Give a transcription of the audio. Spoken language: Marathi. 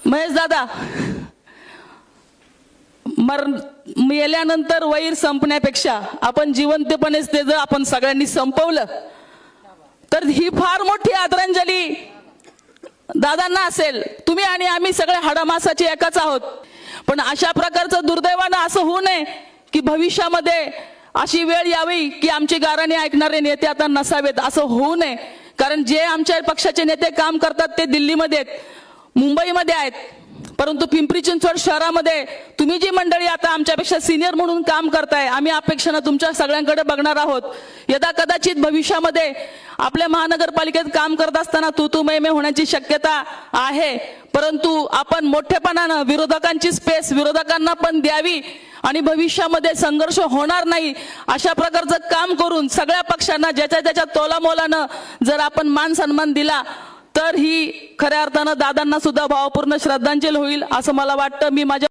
महेश दादा, मेल्यानंतर वैर संपण्यापेक्षा आपण जिवंतपणेच ते जर आपण सगळ्यांनी संपवलं तर ही फार मोठी आदरांजली दादांना असेल. तुम्ही आणि आम्ही सगळे हाडामासाचे एकच आहोत. पण अशा प्रकारचं दुर्दैवानं असं होऊ नये की भविष्यामध्ये अशी वेळ यावी की आमची गाराणी ऐकणारे नेते आता नसावेत. असं होऊ नये. कारण जे आमच्या पक्षाचे नेते काम करतात ते दिल्लीमध्ये आहेत, मुंबईमध्ये आहेत, परंतु पिंपरी चिंचवड शहरामध्ये तुम्ही जी मंडळी आता आमच्यापेक्षा सिनियर म्हणून काम करताय, आम्ही अपेक्षेनं तुमच्या सगळ्यांकडे बघणार आहोत. यदा कदाचित भविष्यामध्ये आपल्या महानगरपालिकेत काम करत असताना तू मै होण्याची शक्यता आहे. परंतु आपण मोठेपणानं विरोधकांची स्पेस विरोधकांना पण द्यावी आणि भविष्यामध्ये संघर्ष होणार नाही अशा प्रकारचं काम करून सगळ्या पक्षांना ज्याच्या त्याच्या तोलामोलानं जर आपण मान सन्मान दिला तर ही खऱ्या अर्थानं दादांना सुद्धा भावपूर्ण श्रद्धांजली होईल असं मला वाटतं. मी माझ्या